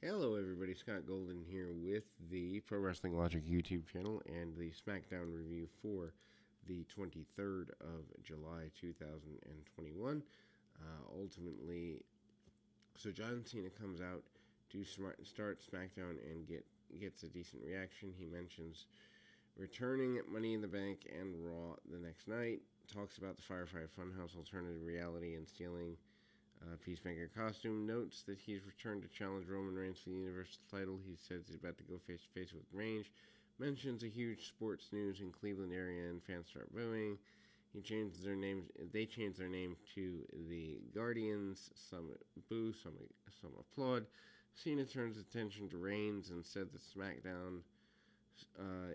Hello, everybody. Scott Golden here with the Pro Wrestling Logic YouTube channel and the SmackDown review for the 23rd of July 2021. Ultimately, so John Cena comes out to start SmackDown and gets a decent reaction. He mentions returning at Money in the Bank and Raw the next night. Talks about the Firefly Funhouse alternative reality and stealing Peacemaker costume. Notes that he's returned to challenge Roman Reigns for the Universal title. He says he's about to go face to face with Reigns. Mentions a huge sports news in Cleveland area and fans start booing. They changed their name to the Guardians. Some boo, some applaud. Cena turns attention to Reigns and said that SmackDown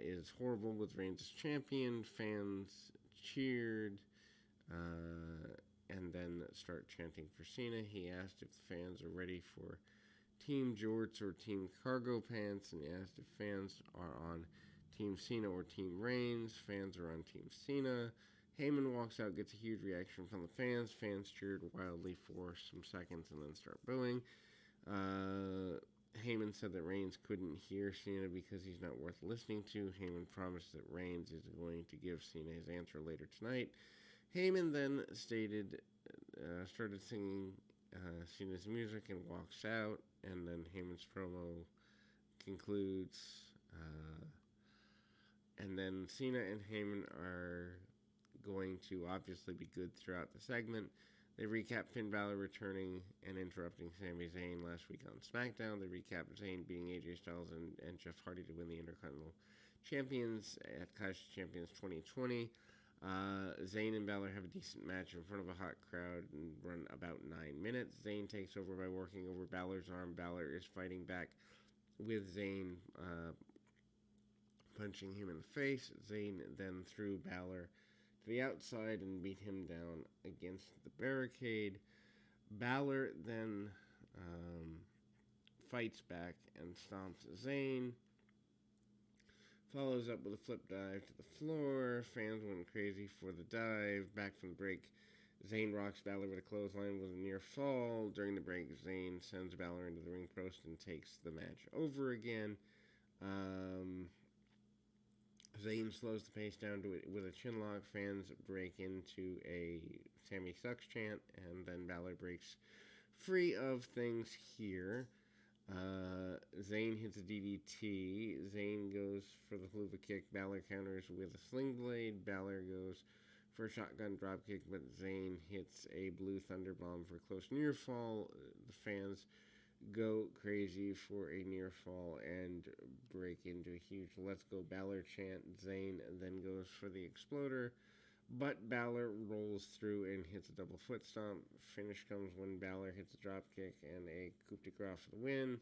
is horrible with Reigns as champion. Fans cheered. And then start chanting for Cena. He asked if the fans are ready for Team Jorts or Team Cargo Pants, and he asked if fans are on Team Cena or Team Reigns. Fans are on Team Cena. Heyman walks out, gets a huge reaction from the fans. Fans cheered wildly for some seconds and then start booing. Heyman said that Reigns couldn't hear Cena because he's not worth listening to. Heyman promised that Reigns is going to give Cena his answer later tonight. Heyman then started singing Cena's music and walks out, and then Heyman's promo concludes, and then Cena and Heyman are going to obviously be good throughout the segment. They recap Finn Balor returning and interrupting Sami Zayn last week on SmackDown. They recap Zayn beating AJ Styles and Jeff Hardy to win the Intercontinental Champions at Clash of Champions 2020. Zayn and Balor have a decent match in front of a hot crowd and run about 9 minutes. Zayn takes over by working over Balor's arm. Balor is fighting back with Zayn punching him in the face. Zayn then threw Balor to the outside and beat him down against the barricade. Balor then fights back and stomps Zayn. Follows up with a flip dive to the floor. Fans went crazy for the dive. Back from the break, Zayn rocks Balor with a clothesline with a near fall. During the break, Zayn sends Balor into the ring post and takes the match over again. Zayn slows the pace down to it with a chinlock. Fans break into a Sammy Sucks chant, and then Balor breaks free of things here. Zayn hits a DDT. Zayn goes for the Hoover kick. Balor counters with a sling blade. Balor goes for a shotgun dropkick, but Zayn hits a blue thunder bomb for a close near fall. The fans go crazy for a near fall and break into a huge "Let's Go Balor" chant. Zayn then goes for the exploder, but Balor rolls through and hits a double foot stomp. Finish comes when Balor hits a dropkick and a coup de grace for the win.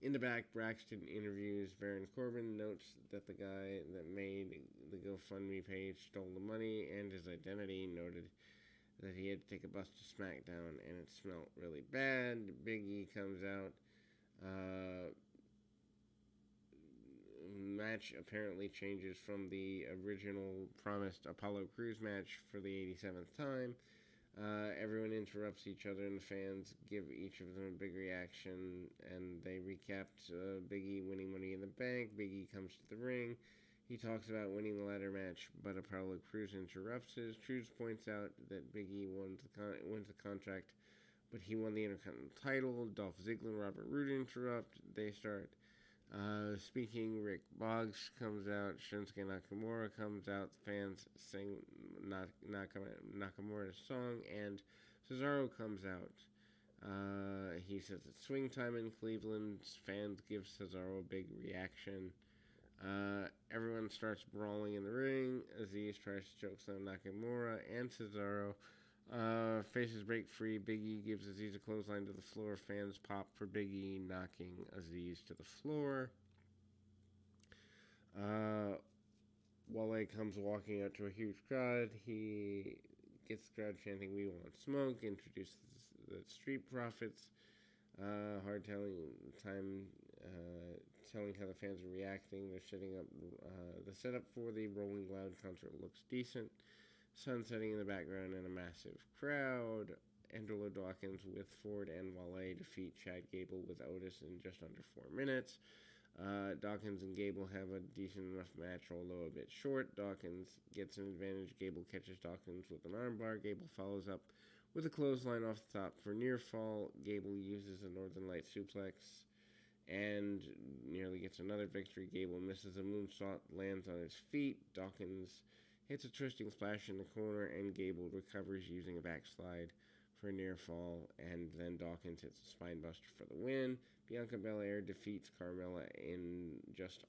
In the back, Braxton interviews Baron Corbin, notes that the guy that made the GoFundMe page stole the money and his identity, noted that he had to take a bus to SmackDown and it smelled really bad. Big E comes out. Match apparently changes from the original promised Apollo Crews match for the 87th time. Everyone interrupts each other and the fans give each of them a big reaction, and they recapped Big E winning Money in the Bank. Big E comes to the ring. He talks about winning the ladder match, but Apollo Crews interrupts his. Crews points out that Big E wins the contract, but he won the Intercontinental title. Dolph Ziggler and Robert Roode interrupt. They start speaking. Rick Boggs comes out. Shinsuke Nakamura comes out. The fans sing Nakamura's song, and Cesaro comes out. He says it's swing time in Cleveland. Fans give Cesaro a big reaction. Everyone starts brawling in the ring. Aziz tries to chokeslam Nakamura and Cesaro. Faces break free. Big E gives Aziz a clothesline to the floor. Fans pop for Big E, knocking Aziz to the floor. Wale comes walking out to a huge crowd. He gets the crowd chanting, "We want smoke," introduces the Street Profits. Hard telling how the fans are reacting. They're setting up the setup for the Rolling Loud concert looks decent. Sun setting in the background and a massive crowd. Angelo Dawkins with Ford and Wale defeat Chad Gable with Otis in just under 4 minutes. Dawkins and Gable have a decent enough match, although a bit short. Dawkins gets an advantage. Gable catches Dawkins with an armbar. Gable follows up with a clothesline off the top for near fall. Gable uses a Northern Light suplex and nearly gets another victory. Gable misses a moonsault, lands on his feet. Dawkins hits a twisting splash in the corner, and Gable recovers using a backslide for a near fall, and then Dawkins hits a spine buster for the win. Bianca Belair defeats Carmella in just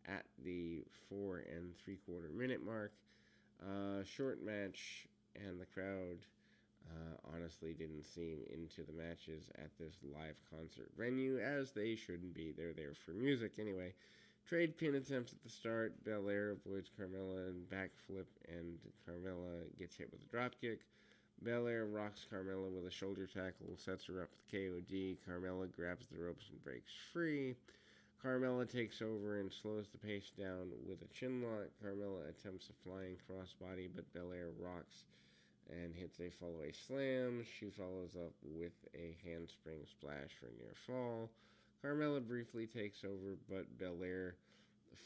at the 4 3/4 minute mark. Short match, and the crowd honestly didn't seem into the matches at this live concert venue, as they shouldn't be. They're there for music anyway. Trade pin attempts at the start. Belair avoids Carmella and backflip, and Carmella gets hit with a dropkick. Belair rocks Carmella with a shoulder tackle, sets her up with KOD. Carmella grabs the ropes and breaks free. Carmella takes over and slows the pace down with a chinlock. Carmella attempts a flying crossbody, but Belair rocks and hits a fallaway slam. She follows up with a handspring splash for a near fall. Carmella briefly takes over, but Belair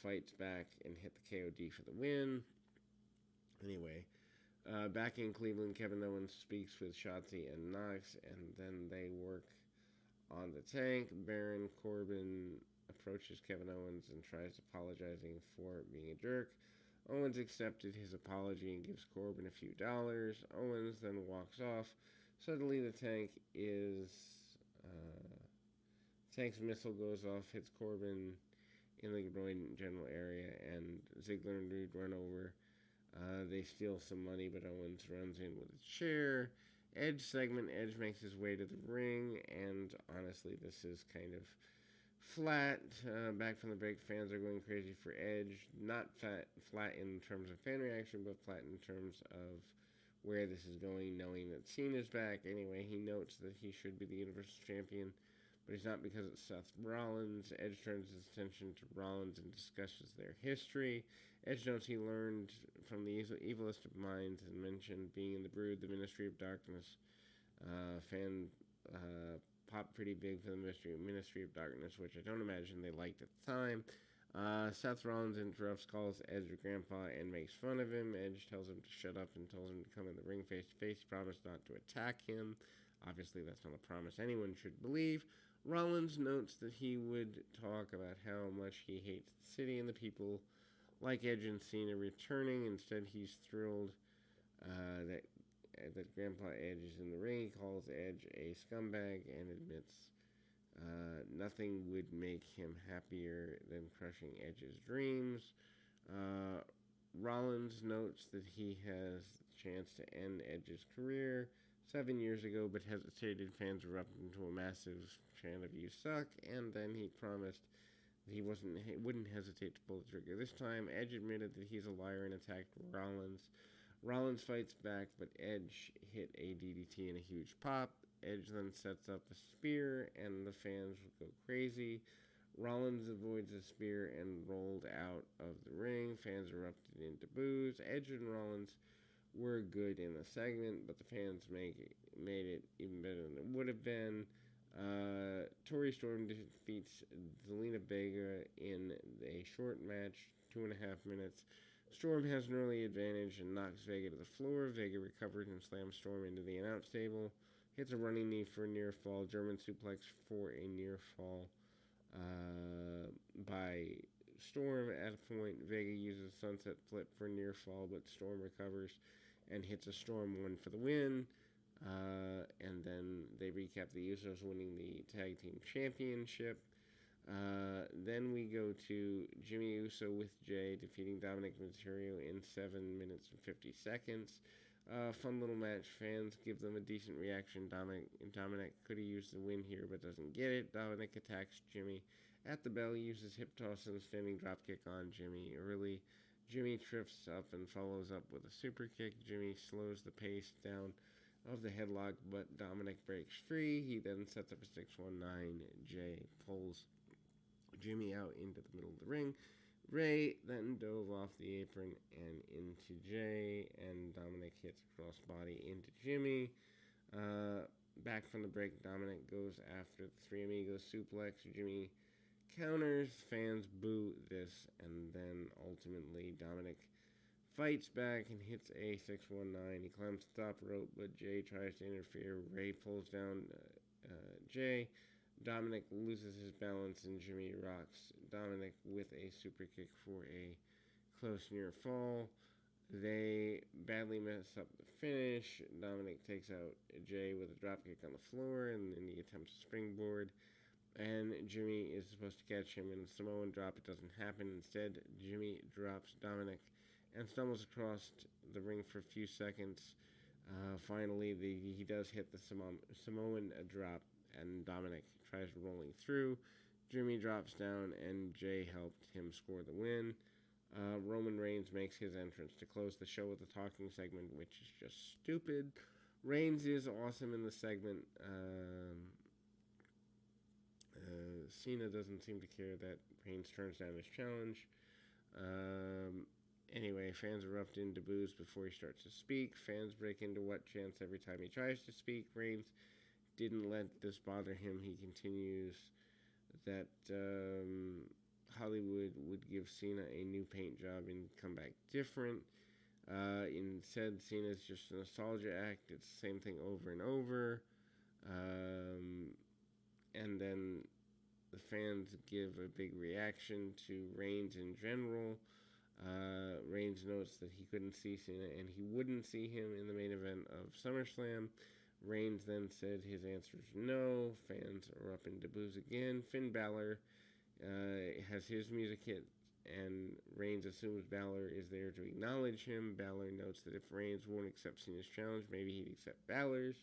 fights back and hit the KOD for the win. Anyway, back in Cleveland, Kevin Owens speaks with Shotzi and Knox, and then they work on the tank. Baron Corbin approaches Kevin Owens and tries apologizing for being a jerk. Owens accepted his apology and gives Corbin a few dollars. Owens then walks off. Suddenly the tank's missile goes off, hits Corbin in the groin general area, and Ziggler and Reed run over. They steal some money, but Owens runs in with a chair. Edge segment. Edge makes his way to the ring, and honestly, this is kind of flat. Back from the break, fans are going crazy for Edge. Not flat in terms of fan reaction, but flat in terms of where this is going, knowing that Cena's back. Anyway, he notes that he should be the Universal Champion, but he's not because it's Seth Rollins. Edge turns his attention to Rollins and discusses their history. Edge notes he learned from the evilest of minds and mentioned being in the Brood, the Ministry of Darkness. Fan popped pretty big for the Ministry of Darkness, which I don't imagine they liked at the time. Seth Rollins interrupts, calls Edge a grandpa, and makes fun of him. Edge tells him to shut up and tells him to come in the ring face to face. He promised not to attack him. Obviously, that's not a promise anyone should believe. Rollins notes that he would talk about how much he hates the city and the people, like Edge and Cena returning. Instead, he's thrilled that Grandpa Edge is in the ring. He calls Edge a scumbag and admits nothing would make him happier than crushing Edge's dreams. Rollins notes that he has the chance to end Edge's career 7 years ago, but hesitated. Fans erupted into a massive chant of "You suck," and then he promised that he wouldn't hesitate to pull the trigger. This time, Edge admitted that he's a liar and attacked Rollins. Rollins fights back, but Edge hit a DDT and a huge pop. Edge then sets up a spear, and the fans go crazy. Rollins avoids the spear and rolled out of the ring. Fans erupted into boos. Edge and Rollins were good in the segment, but the fans made it even better than it would have been. Tori Storm defeats Zelina Vega in a short match, 2.5 minutes. Storm has an early advantage and knocks Vega to the floor. Vega recovers and slams Storm into the announce table. Hits a running knee for a near fall. German suplex for a near fall by Storm. At a point, Vega uses a sunset flip for a near fall, but Storm recovers and hits a Storm 1 for the win. And then they recap the Usos winning the Tag Team Championship. Then we go to Jimmy Uso with Jay defeating Dominic Mysterio in 7 minutes and 50 seconds. Fun little match. Fans give them a decent reaction. Dominic could have used the win here, but doesn't get it. Dominic attacks Jimmy at the bell, uses hip toss and a standing dropkick on Jimmy. Early, Jimmy trips up and follows up with a super kick. Jimmy slows the pace down of the headlock, but Dominic breaks free. He then sets up a 619. Jay pulls Jimmy out into the middle of the ring. Ray then dove off the apron and into Jay, and Dominic hits a crossbody into Jimmy. Back from the break, Dominic goes after the Three Amigos suplex. Jimmy counters, fans boo this, and then ultimately Dominic fights back and hits a 619. He climbs the top rope, but Jay tries to interfere. Ray pulls down Jay. Dominic loses his balance, and Jimmy rocks Dominic with a super kick for a close near fall. They badly mess up the finish. Dominic takes out Jay with a dropkick on the floor, and then he attempts a springboard. And Jimmy is supposed to catch him in a Samoan drop. It doesn't happen. Instead, Jimmy drops Dominic and stumbles across the ring for a few seconds. Finally, he does hit the Samoan drop, and Dominic tries rolling through. Jimmy drops down, and Jay helped him score the win. Roman Reigns makes his entrance to close the show with a talking segment, which is just stupid. Reigns is awesome in the segment. Cena doesn't seem to care that Reigns turns down his challenge. Anyway, fans erupt into boos before he starts to speak. Fans break into what chants every time he tries to speak. Reigns didn't let this bother him. He continues that Hollywood would give Cena a new paint job and come back different. Instead, Cena's just a nostalgia act. It's the same thing over and over. And then the fans give a big reaction to Reigns in general. Reigns notes that he couldn't see Cena and he wouldn't see him in the main event of SummerSlam. Reigns then said his answer is no. Fans are up into boos again. Finn Balor has his music hit, and Reigns assumes Balor is there to acknowledge him. Balor notes that if Reigns won't accept Cena's challenge, maybe he'd accept Balor's.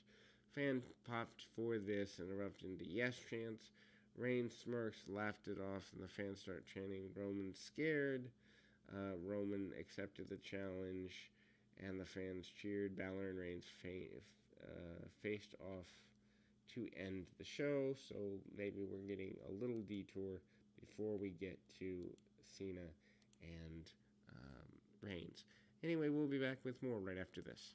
Fan popped for this and erupted into yes chants. Reigns smirks, laughed it off, and the fans start chanting, Roman's scared. Roman accepted the challenge, and the fans cheered. Balor and Reigns faced off to end the show, so maybe we're getting a little detour before we get to Cena and Reigns. Anyway, we'll be back with more right after this.